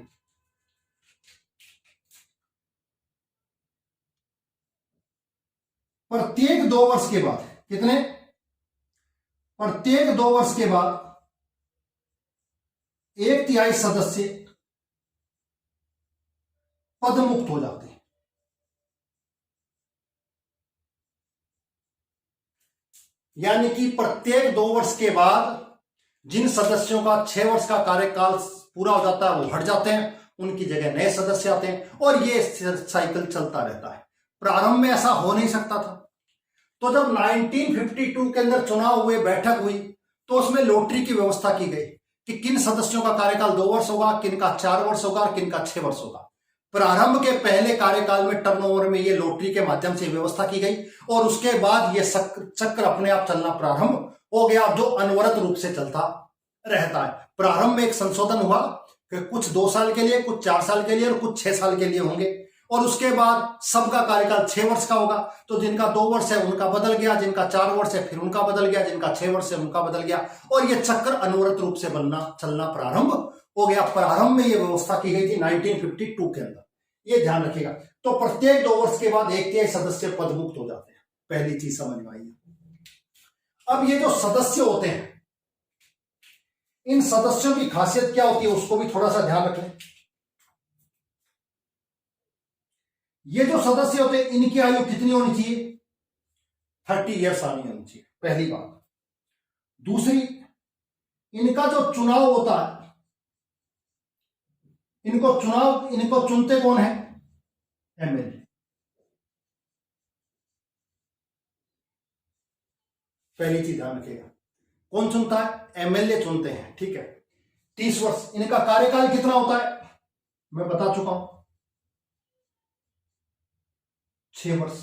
प्रत्येक 2 वर्ष के बाद, कितने, प्रत्येक 2 वर्ष के बाद 1/3 सदस्य पद मुक्त हो जाते हैं। यानी कि प्रत्येक 2 वर्ष के बाद जिन सदस्यों का 6 वर्ष का कार्यकाल पूरा हो जाता है वो हट जाते हैं, उनकी जगह नए सदस्य आते हैं और ये साइकिल चलता रहता है। प्रारंभ में ऐसा हो नहीं सकता था। तो जब 1952 के अंदर चुनाव हुए, बैठक हुई, तो उसमें लॉटरी की व्यवस्था की गई कि किन सदस्यों का कार्यकाल 2 वर्ष होगा, किन का 4 वर्ष होगा और किन का 6 वर्ष होगा। प्रारंभ के पहले कार्यकाल में टर्नओवर में ये लॉटरी के माध्यम से व्यवस्था की गई और उसके बाद ये चक्र अपने आप चलना प्रारंभ हो गया, जो अनवरत रूप से चलता रहता है। प्रारंभ में एक संशोधन हुआ कि कुछ 2 साल के लिए, कुछ 4 साल के लिए और कुछ 6 साल के लिए होंगे, और उसके बाद सबका कार्यकाल 6 वर्ष का होगा। तो जिनका 2 वर्ष है उनका बदल गया, जिनका 4 वर्ष है फिर उनका बदल गया, जिनका 6 वर्ष है उनका बदल गया, और ये चक्र अनवरत रूप से चलना प्रारंभ हो गया। प्रारंभ में ये व्यवस्था की गई थी 1952 के अंदर, ये ध्यान रखिएगा। तो प्रत्येक 2 वर्ष के बाद 1/3 सदस्य पद मुक्त हो जाते हैं। पहली चीज समझ में आई। अब ये जो सदस्य होते हैं, इन सदस्यों की खासियत क्या होती है उसको भी थोड़ा सा ध्यान रखें। ये जो सदस्य होते हैं इनकी आयु कितनी होनी चाहिए, 30 ईयर्स आनी होनी चाहिए, पहली बात। दूसरी, इनका जो चुनाव होता है, इनको चुनते कौन है, एमएलए। पहली चीज ध्यान रखिएगा, कौन चुनता है, एमएलए चुनते हैं, ठीक है। 30 वर्ष। इनका कार्यकाल कितना होता है, मैं बता चुका हूं, 6 वर्ष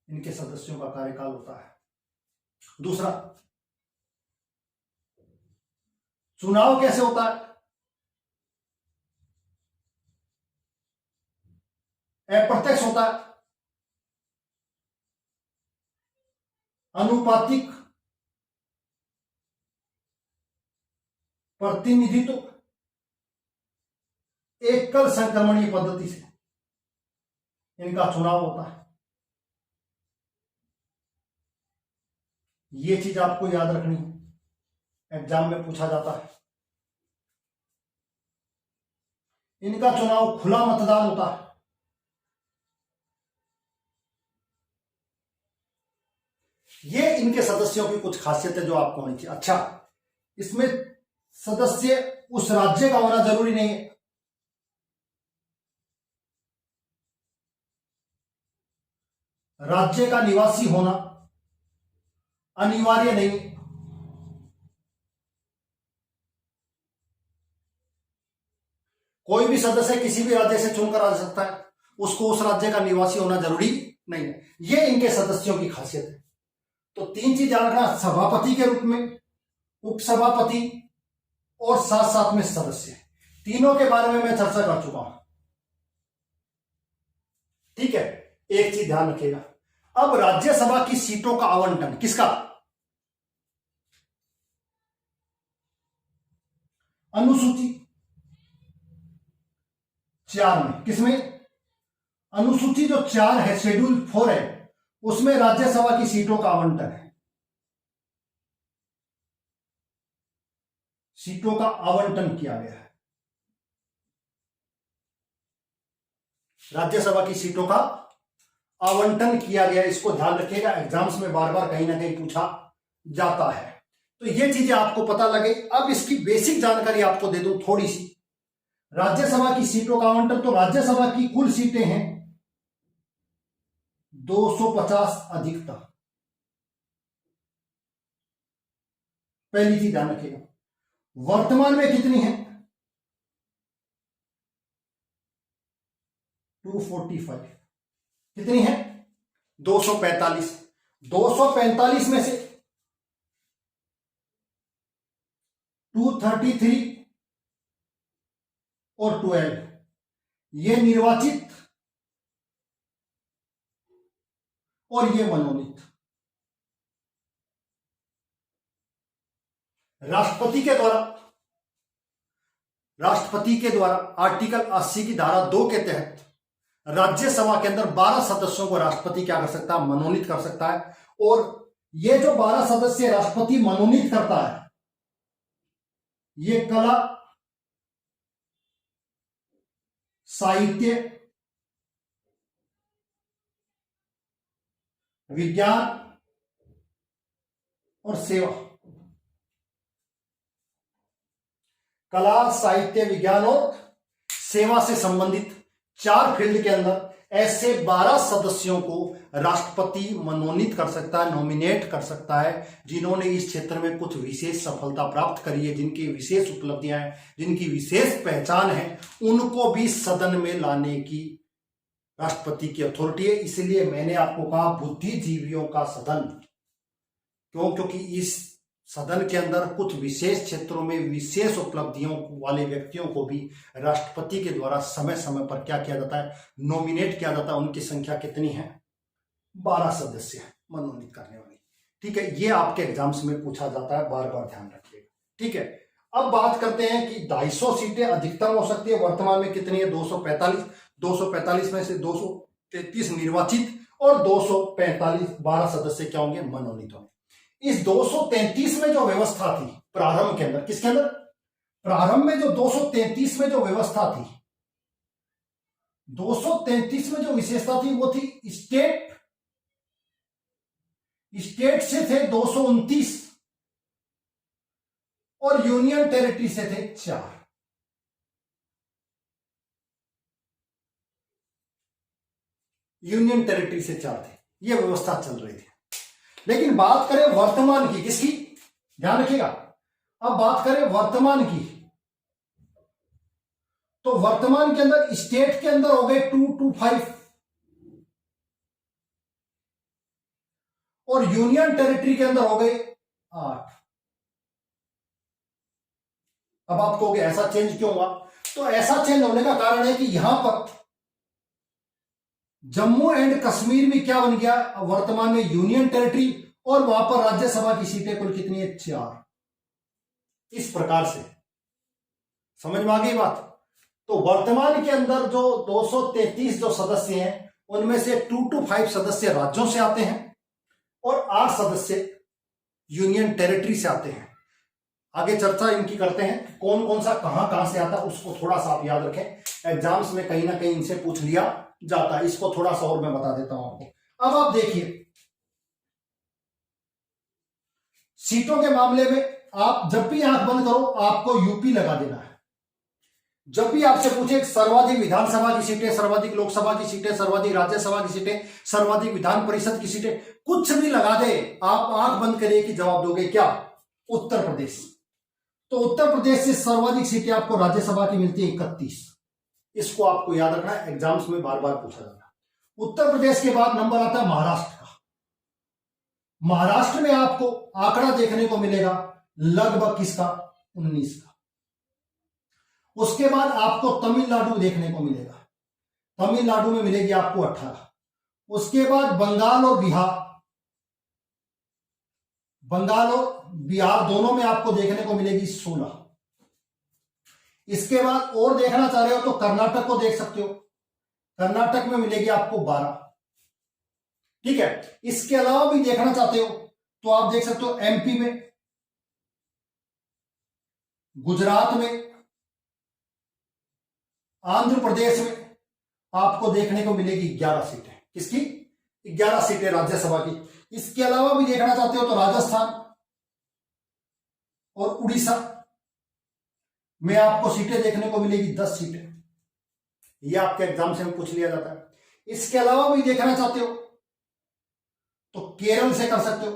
इनके सदस्यों का कार्यकाल होता है। दूसरा, चुनाव कैसे होता है, अप्रत्यक्ष होता है, अनुपातिक प्रतिनिधित्व, एकल संक्रमणीय पद्धति से इनका चुनाव होता है। ये चीज आपको याद रखनी है, एग्जाम में पूछा जाता है। इनका चुनाव खुला मतदान होता है। ये इनके सदस्यों की कुछ खासियत है जो आपको होनी चाहिए। अच्छा, इसमें सदस्य उस राज्य का होना जरूरी नहीं है, राज्य का निवासी होना अनिवार्य नहीं। कोई भी सदस्य किसी भी राज्य से चुनकर आ सकता है, उसको उस राज्य का निवासी होना जरूरी नहीं है। ये इनके सदस्यों की खासियत है। तो 3 चीज याद रखना, सभापति के रूप में, उपसभापति और साथ साथ में सदस्य, तीनों के बारे में मैं चर्चा कर चुका हूं। ठीक है, एक चीज ध्यान रखिएगा। अब राज्यसभा की सीटों का आवंटन किसका? अनुसूची 4 में, किसमें? अनुसूची जो 4 है, शेड्यूल 4 है, उसमें राज्यसभा की सीटों का आवंटन है। सीटों का आवंटन किया गया है। राज्यसभा की सीटों का आवंटन किया गया, इसको ध्यान रखिएगा, एग्जाम्स में बार बार कहीं ना कहीं पूछा जाता है। तो ये चीजें आपको पता लगे। अब इसकी बेसिक जानकारी आपको दे दूं थोड़ी सी। राज्यसभा की सीटों का आवंटन, तो राज्यसभा की कुल सीटें हैं 250 अधिकतम। पहली चीज ध्यान रखिएगा। वर्तमान में कितनी है? 245। कितनी है? 245। 245 में से 233 और 12 ये निर्वाचित और ये मनोनीत। राष्ट्रपति के द्वारा आर्टिकल 80 की धारा 2 के तहत राज्यसभा के अंदर 12 सदस्यों को राष्ट्रपति क्या कर सकता है? मनोनीत कर सकता है। और ये जो 12 सदस्य राष्ट्रपति मनोनीत करता है, ये कला, साहित्य, विज्ञान और सेवा, कला, साहित्य, विज्ञान और सेवा से संबंधित 4 फील्ड के अंदर ऐसे 12 सदस्यों को राष्ट्रपति मनोनीत कर सकता है, नॉमिनेट कर सकता है, जिन्होंने इस क्षेत्र में कुछ विशेष सफलता प्राप्त करी है, जिनकी विशेष उपलब्धियां हैं, जिनकी विशेष पहचान है, उनको भी सदन में लाने की राष्ट्रपति की अथॉरिटी है। इसलिए मैंने आपको कहा बुद्धिजीवियों का सदन, क्योंकि इस सदन के अंदर कुछ विशेष क्षेत्रों में विशेष उपलब्धियों वाले व्यक्तियों को भी राष्ट्रपति के द्वारा समय समय पर क्या किया जाता है? नॉमिनेट किया जाता है। उनकी संख्या कितनी है? 12 सदस्य मनोनीत करने वाली। ठीक है, ये आपके एग्जाम्स में पूछा जाता है, बार बार ध्यान रखिएगा। ठीक है, अब बात करते हैं कि 250 सीटें अधिकतम हो सकती है। वर्तमान में कितनी है? 245। 245 में से 233 निर्वाचित और 245 12 सदस्य क्या होंगे? मनोनीत होंगे। इस 233 में जो व्यवस्था थी प्रारंभ के अंदर, किसके अंदर? प्रारंभ में जो 233 में जो व्यवस्था थी, 233 में जो विशेषता थी वो थी स्टेट से थे 229 और यूनियन टेरिटरी से थे 4। यूनियन टेरिटरी से 4 थे, ये व्यवस्था चल रही थी। लेकिन बात करें वर्तमान की, किसकी? ध्यान रखिएगा। अब बात करें वर्तमान की, तो वर्तमान के अंदर स्टेट के अंदर हो गए 225 और यूनियन टेरिटरी के अंदर हो गए 8। अब आप कहोगे ऐसा चेंज क्यों हुआ? तो ऐसा चेंज होने का कारण है कि यहां पर जम्मू एंड कश्मीर में क्या बन गया? वर्तमान में यूनियन टेरिटरी, और वहां पर राज्यसभा की सीटें कुल कितनी है? 4। इस प्रकार से समझ में आ गई बात? तो वर्तमान के अंदर जो 233 जो सदस्य हैं, उनमें से 2 to 5 सदस्य राज्यों से आते हैं और 8 सदस्य यूनियन टेरिटरी से आते हैं। आगे चर्चा इनकी करते हैं, कौन कौन सा कहां से आता है, उसको थोड़ा सा आप याद रखें। एग्जाम्स में कहीं ना कहीं इनसे पूछ लिया जाता है, इसको थोड़ा सा और मैं बता देता हूं आपको। अब आप देखिए, सीटों के मामले में आप जब भी आंख बंद करो आपको यूपी लगा देना है। जब भी आपसे पूछे सर्वाधिक विधानसभा की सीटें, सर्वाधिक लोकसभा की सीटें, सर्वाधिक राज्यसभा की सीटें, सर्वाधिक विधान परिषद की सीटें, कुछ भी लगा दे, आप आंख बंद करिए कि जवाब दोगे क्या? उत्तर प्रदेश। तो उत्तर प्रदेश से सर्वाधिक सीटें आपको राज्यसभा की मिलती है 31। इसको आपको याद रखना है, एग्जाम्स में बार बार पूछा जाता है। उत्तर प्रदेश के बाद नंबर आता है महाराष्ट्र का। महाराष्ट्र में आपको आंकड़ा देखने को मिलेगा लगभग किसका, 19 का। उसके बाद आपको तमिलनाडु देखने को मिलेगा, तमिलनाडु में मिलेगी आपको 18। उसके बाद बंगाल और बिहार, बंगाल और बिहार दोनों में आपको देखने को मिलेगी 16। इसके बाद और देखना चाह रहे हो तो कर्नाटक को देख सकते हो, कर्नाटक में मिलेगी आपको 12। ठीक है, इसके अलावा भी देखना चाहते हो तो आप देख सकते हो एमपी में, गुजरात में, आंध्र प्रदेश में आपको देखने को मिलेगी 11 सीटें। किसकी? 11 सीटें राज्यसभा की। इसके अलावा भी देखना चाहते हो तो राजस्थान और उड़ीसा में आपको सीटें देखने को मिलेगी 10 सीटें। यह आपके एग्जाम से पूछ लिया जाता है। इसके अलावा भी देखना चाहते हो तो केरल से कर सकते हो,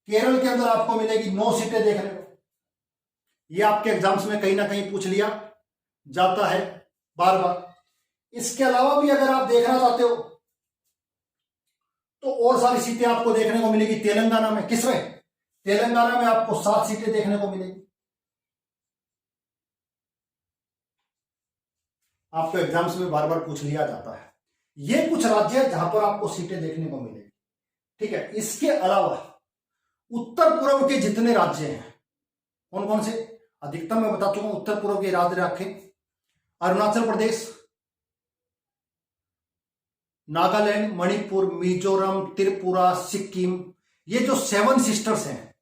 केरल के अंदर आपको मिलेगी 9 सीटें देखने को। यह आपके एग्जाम्स में कहीं ना कहीं पूछ लिया जाता है बार बार। इसके अलावा भी अगर आप देखना चाहते हो तो और सारी सीटें आपको देखने को मिलेगी तेलंगाना में। किसमें? तेलंगाना में आपको 7 सीटें देखने को मिलेगी। आपको एग्जाम्स में बार बार पूछ लिया जाता है। ये कुछ राज्य है जहां पर आपको सीटें देखने को मिलेगी। ठीक है, इसके अलावा उत्तर पूर्व के जितने राज्य हैं, कौन कौन से, अधिकतम मैं बता चुका हूं। उत्तर पूर्व के याद रखें, अरुणाचल प्रदेश, नागालैंड, मणिपुर, मिजोरम, त्रिपुरा, सिक्किम, ये जो 7 सिस्टर्स हैं,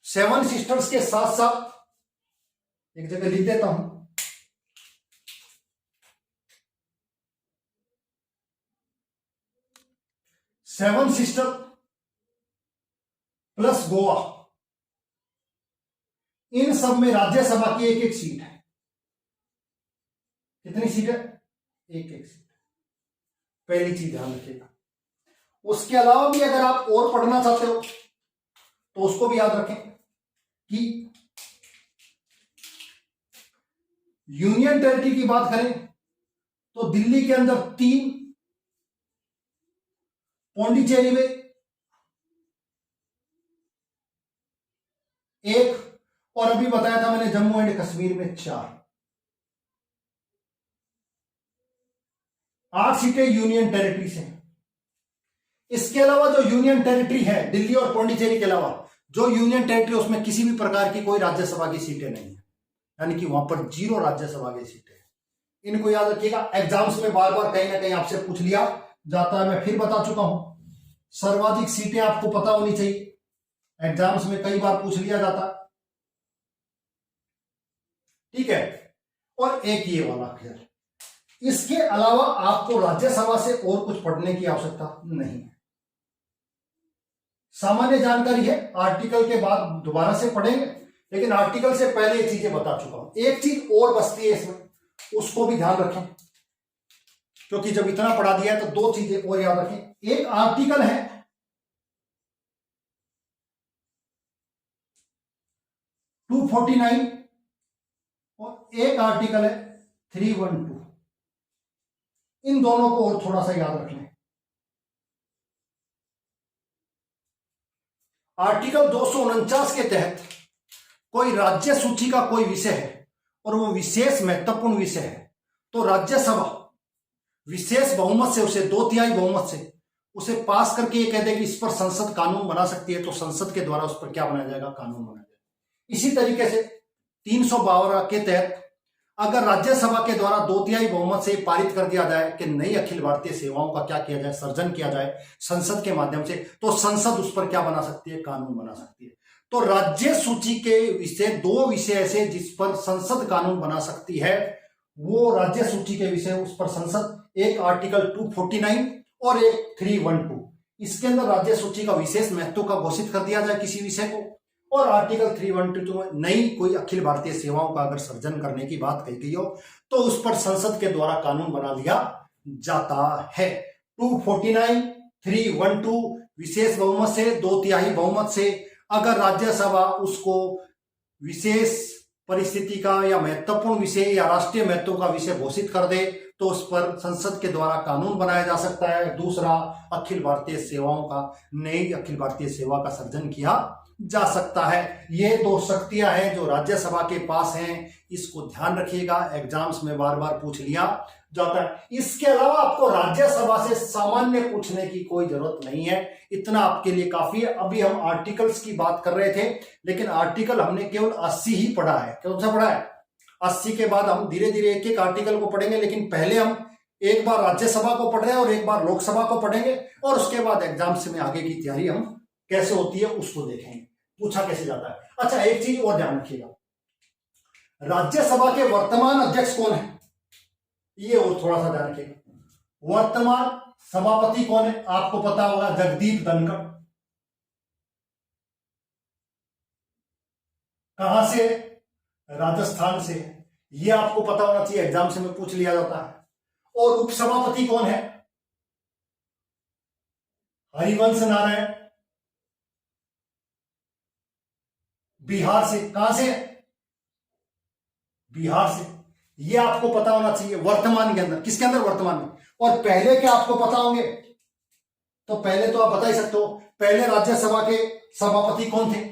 7 सिस्टर्स के साथ साथ एक जगह लिख देता हूं, सेवन सिस्टर प्लस गोवा, इन सब में राज्यसभा की 1-1 सीट है। कितनी सीट है? 1-1 सीट। पहली चीज ध्यान रखिएगा। उसके अलावा भी अगर आप और पढ़ना चाहते हो तो उसको भी याद रखें कि यूनियन टेरिटरी की बात करें तो दिल्ली के अंदर 3, पौंडीचेरी में 1 और अभी बताया था मैंने जम्मू एंड कश्मीर में 4। 8 सीटें यूनियन टेरिटरी से। इसके अलावा जो यूनियन टेरिटरी है दिल्ली और पौंडीचेरी के अलावा जो यूनियन टेरिटरी, उसमें किसी भी प्रकार की कोई राज्यसभा की सीटें नहीं है, यानी कि वहां पर 0 राज्यसभा की सीटें। इनको याद रखिएगा, एग्जाम्स में बार बार कहीं ना कहीं आपसे पूछ लिया जाता है। मैं फिर बता चुका हूं, सर्वाधिक सीटें आपको पता होनी चाहिए, एग्जाम्स में कई बार पूछ लिया जाता। ठीक है, और एक ये वाला क्लियर। इसके अलावा आपको राज्यसभा से और कुछ पढ़ने की आवश्यकता नहीं है, सामान्य जानकारी है। आर्टिकल के बाद दोबारा से पढ़ेंगे, लेकिन आर्टिकल से पहले ये चीजें बता चुका हूं। एक चीज और बचती है इसमें, उसको भी ध्यान रखें, क्योंकि जब इतना पढ़ा दिया है तो 2 चीजें और याद रखें। एक आर्टिकल है 249 और एक आर्टिकल है 312। इन दोनों को और थोड़ा सा याद रख लें। आर्टिकल 249 के तहत कोई राज्य सूची का कोई विषय है और वो विशेष महत्वपूर्ण विषय है तो राज्यसभा विशेष बहुमत से, उसे 2/3 बहुमत से उसे पास करके ये कह दे कि इस पर संसद कानून बना सकती है, तो संसद के द्वारा उस पर क्या बनाया जाएगा? कानून बनाया जाएगा। इसी तरीके से 352 के तहत अगर राज्यसभा के द्वारा 2/3 बहुमत से पारित कर दिया जाए कि नई अखिल भारतीय सेवाओं का क्या किया जाए, सर्जन किया जाए संसद के माध्यम से, तो संसद उस पर क्या बना सकती है? कानून बना सकती है। तो राज्य सूची के विषय 2 विषय ऐसे जिस पर संसद कानून बना सकती है, वो राज्य सूची के विषय उस पर संसद, एक आर्टिकल 249 और एक 312। इसके अंदर राज्य सूची का विशेष महत्व का घोषित कर दिया जाए किसी विषय को, और आर्टिकल 312 में नई कोई अखिल भारतीय सेवाओं का अगर सर्जन करने की बात कही गई हो तो उस पर संसद के द्वारा कानून बना लिया जाता है। 249, 312 विशेष बहुमत से, 2/3 बहुमत से अगर राज्यसभा उसको विशेष परिस्थिति का या महत्वपूर्ण विषय या राष्ट्रीय महत्व का विषय घोषित कर दे तो उस पर संसद के द्वारा कानून बनाया जा सकता है। दूसरा, अखिल भारतीय सेवाओं का नई अखिल भारतीय सेवा का सर्जन किया जा सकता है। ये दो शक्तियां हैं जो राज्यसभा के पास हैं, इसको ध्यान रखिएगा, एग्जाम्स में बार बार पूछ लिया जाता है। इसके अलावा आपको राज्यसभा से सामान्य पूछने की कोई जरूरत नहीं है, इतना आपके लिए काफी है। अभी हम आर्टिकल्स की बात कर रहे थे, लेकिन आर्टिकल हमने केवल 80 ही पढ़ा है। कौन सा पढ़ा है? 80 के बाद हम धीरे धीरे एक एक आर्टिकल को पढ़ेंगे, लेकिन पहले हम एक बार राज्यसभा को पढ़ रहे हैं और एक बार लोकसभा को पढ़ेंगे, और उसके बाद एग्जाम्स में आगे की तैयारी हम कैसे होती है उसको देखेंगे, पूछा कैसे जाता है। अच्छा, एक चीज और ध्यान रखिएगा, राज्यसभा के वर्तमान अध्यक्ष कौन है, ये और थोड़ा सा ध्यान रखिएगा। वर्तमान सभापति कौन है? आपको पता होगा, जगदीप धनखड़। कहां से? राजस्थान से। ये आपको पता होना चाहिए, एग्जाम से में पूछ लिया जाता है। और उपसभापति कौन है? हरिवंश नारायण, बिहार से। कहां से? बिहार से। ये आपको पता होना चाहिए वर्तमान के अंदर। किसके अंदर? वर्तमान में। और पहले क्या आपको पता होंगे? तो पहले तो आप बता ही सकते हो, पहले राज्यसभा के सभापति कौन थे?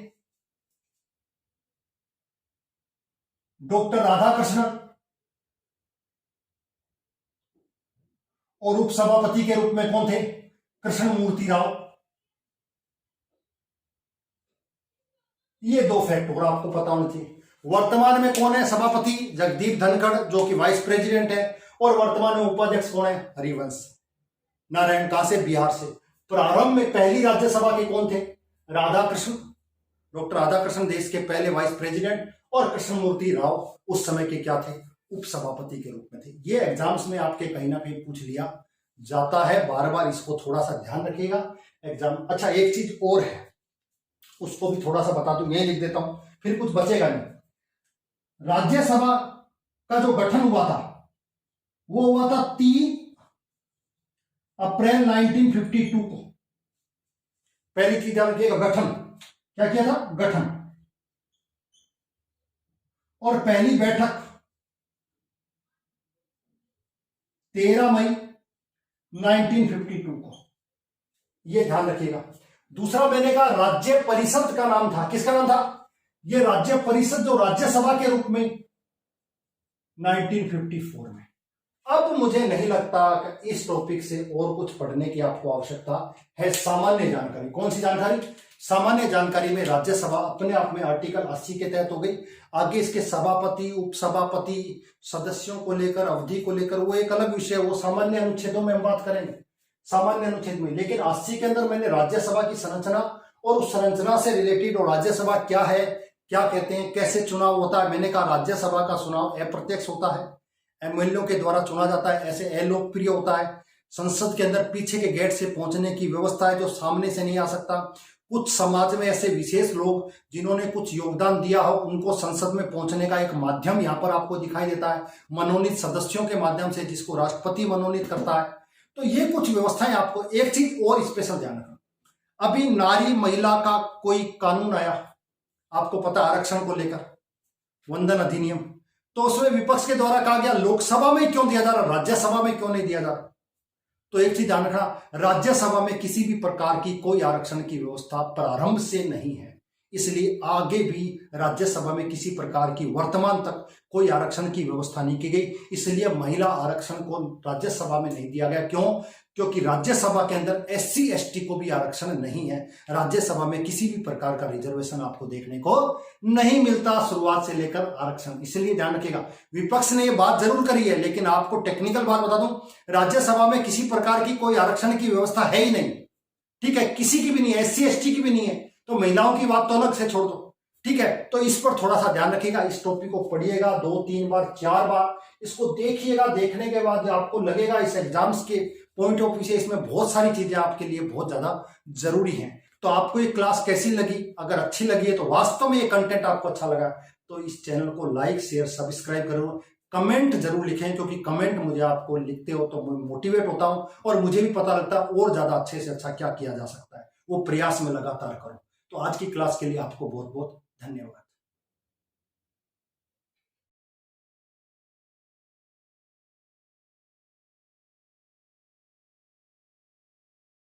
डॉक्टर राधाकृष्णन। और उपसभापति के रूप में कौन थे? कृष्णमूर्ति राव। ये दो फैक्टर आपको पता होना चाहिए। वर्तमान में कौन है सभापति? जगदीप धनखड़, जो कि वाइस प्रेसिडेंट है। और वर्तमान में उपाध्यक्ष कौन है? हरिवंश नारायण। कहां से? बिहार से। प्रारंभ में पहली राज्यसभा के कौन थे? राधाकृष्ण, डॉक्टर राधाकृष्ण देश के पहले वाइस प्रेसिडेंट, और कृष्णमूर्ति राव उस समय के क्या थे? उपसभापति के रूप में थे। ये एग्जाम्स में आपके कहीं ना कहीं पूछ लिया जाता है, बार बार इसको थोड़ा सा ध्यान रखिएगा एग्जाम। अच्छा, एक चीज और है, उसको भी थोड़ा सा बता दूं, मैं लिख देता हूं, फिर कुछ बचेगा नहीं। राज्यसभा का जो गठन हुआ था वो हुआ था 3 अप्रैल 1952 को। पहली चीज ध्यान रखिएगा, गठन। क्या किया था? गठन। और पहली बैठक 13 मई 1952 को, यह ध्यान रखिएगा। दूसरा, मैंने कहा राज्य परिषद का नाम था। किसका नाम था? यह राज्य परिषद जो राज्यसभा के रूप में 1954 में। अब मुझे नहीं लगता कि इस टॉपिक से और कुछ पढ़ने की आपको आवश्यकता है। सामान्य जानकारी। कौन सी जानकारी? सामान्य जानकारी में राज्यसभा अपने आप में आर्टिकल 80 के तहत हो गई। आगे इसके सभापति, उपसभापति, सदस्यों को लेकर, अवधि को लेकर, वो एक अलग विषय, वो सामान्य अनुच्छेदों में हम बात करेंगे, सामान्य अनुच्छेद में। लेकिन 80 के अंदर मैंने राज्यसभा की संरचना और उस संरचना से रिलेटेड, और राज्यसभा क्या है, क्या कहते हैं, कैसे चुनाव होता है। मैंने कहा राज्यसभा का चुनाव अप्रत्यक्ष होता है, एमएलए के द्वारा चुना जाता है, ऐसे अलोकप्रिय होता है। संसद के अंदर पीछे के गेट से पहुंचने की व्यवस्था है, जो सामने से नहीं आ सकता। कुछ समाज में ऐसे विशेष लोग जिन्होंने कुछ योगदान दिया हो, उनको संसद में पहुंचने का एक माध्यम यहां पर आपको दिखाई देता है, मनोनीत सदस्यों के माध्यम से, जिसको राष्ट्रपति मनोनीत करता है। तो ये कुछ व्यवस्थाएं आपको। एक चीज और स्पेशल ध्यान रखना, अभी नारी महिला का कोई कानून आया, आपको पता, आरक्षण को लेकर, वंदन अधिनियम। तो उसमें विपक्ष के द्वारा कहा गया लोकसभा में क्यों दिया जा रहा, राज्यसभा में क्यों नहीं दिया जा रहा। तो एक चीज ध्यान रखना, राज्यसभा में किसी भी प्रकार की कोई आरक्षण की व्यवस्था प्रारंभ से नहीं है, इसलिए आगे भी राज्यसभा में किसी प्रकार की वर्तमान तक कोई आरक्षण की व्यवस्था नहीं की गई। इसलिए महिला आरक्षण को राज्यसभा में नहीं दिया गया। क्यों? क्योंकि राज्यसभा के अंदर SC ST को भी आरक्षण नहीं है। राज्यसभा में किसी भी प्रकार का रिजर्वेशन आपको देखने को नहीं मिलता, शुरुआत से लेकर आरक्षण। इसलिए ध्यान रखिएगा, विपक्ष ने यह बात जरूर करी है, लेकिन आपको टेक्निकल बात बता दूं, राज्यसभा में किसी प्रकार की कोई आरक्षण की व्यवस्था है ही नहीं। ठीक है, किसी की भी नहीं है, SC ST की भी नहीं है। तो महिलाओं की बात तो अलग से छोड़ दो। ठीक है, तो इस पर थोड़ा सा ध्यान रखिएगा, इस टॉपिक को पढ़िएगा 2-3 बार 4 बार, इसको देखिएगा। देखने के बाद आपको लगेगा इस एग्जाम्स के पॉइंट ऑफ व्यू से इसमें बहुत सारी चीजें आपके लिए बहुत ज्यादा जरूरी हैं। तो आपको ये क्लास कैसी लगी? अगर अच्छी लगी है तो, वास्तव में ये कंटेंट आपको अच्छा लगा तो इस चैनल को लाइक, शेयर, सब्सक्राइब करो, कमेंट जरूर लिखें, क्योंकि कमेंट मुझे आपको लिखते हो तो मैं मोटिवेट होता हूं और मुझे भी पता लगता है और ज्यादा अच्छे से अच्छा क्या किया जा सकता है, वो प्रयास में लगातार करो। तो आज की क्लास के लिए आपको बहुत बहुत धन्यवाद।